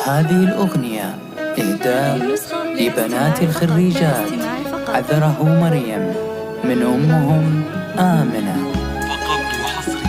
هذه الأغنية إهداء لبنات الخريجات عذره مريم من أمهم آمنة. فقط وحصريا.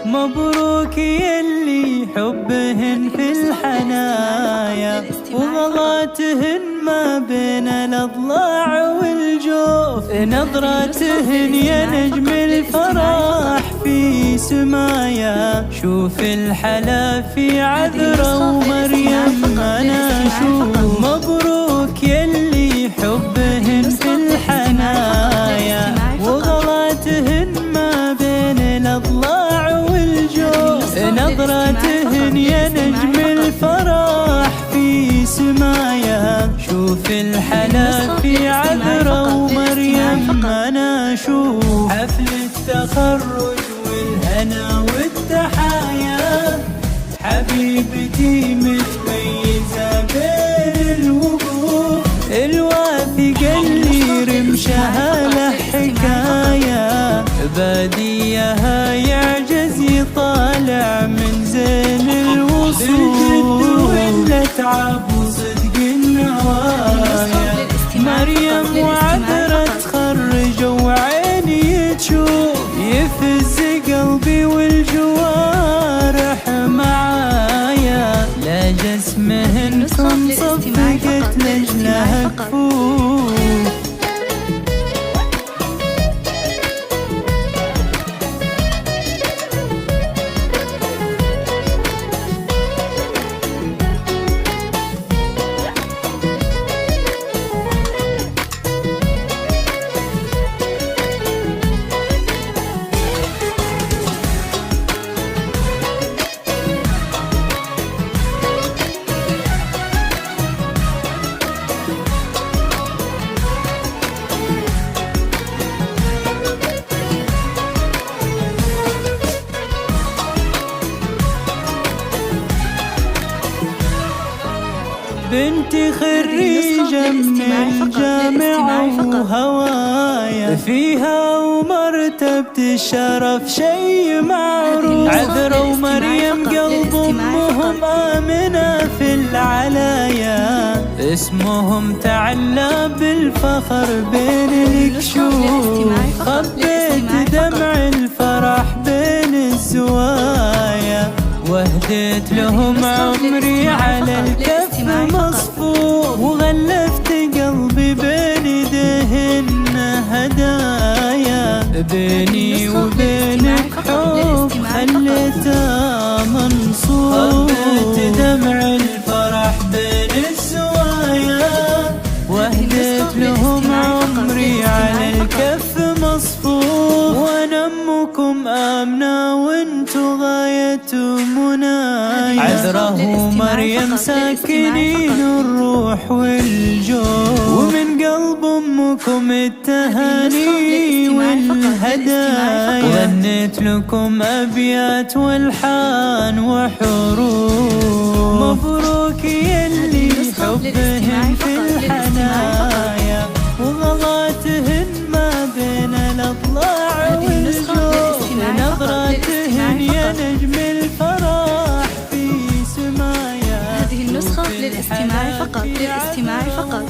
مبروك يلي حبهن في الحنايا وغلاتهن ما بين الأضلاع والجوف، نظراتهن يا نجم الفرح في سمايا. شوف الحلا في عذرة ومريم أنا شوف. مبروك يلي حبهن في الحنايا وغلاتهن ما بين الأضلاع والجوف، نظراتهن يا نجم الفرح في سمايا. شوف الحلا في عذرة ومريم أنا شوف. حفل التخرج والهنا والتحايا، حبيبتي متميزة بين الوقوف، الواثقة اللي رمشها له حكاية، باديها يعجز يطالع من زين الوصول. بالجد والتعب وصدق النوايا، مريم وعذرة تخرجوا وعيني تشوف، يفز قلبي والجوارح معايا. لا جسمهن كن صفقت لجلها كفوف. بنتي خريجة من جامعة وهوايا، فيها ومرتبة الشرف شي معروف. عذرة ومريم قلب أمهم آمنة في العلايا، اسمهم تعلى بالفخر بين الكشوف. خبيت دمع الفرح بين الزوايا، وهديت لهم عمري على الكف مصفوف، وغلفت قلبي بين يديهن هدايا. بيني وبينك حب خليتها منصوب. خبيت دمع الفرح بين الزوايا، وهديت لهم عمري على الكف مصفوف. وانا امكم آمنة وانتو غاية منايا. عذره ومريم ساكنين الروح والجو، ومن قلب امكم التهاني والهدايا. غنيت لكم ابيات والحان وحروف. مبروك يلي حبهن في الحنايا وغلاتهن ما بين الأضلاع والجوف، نظراتهن يا نجم الفرح في سمايا. هذه النسخة للاستماع فقط.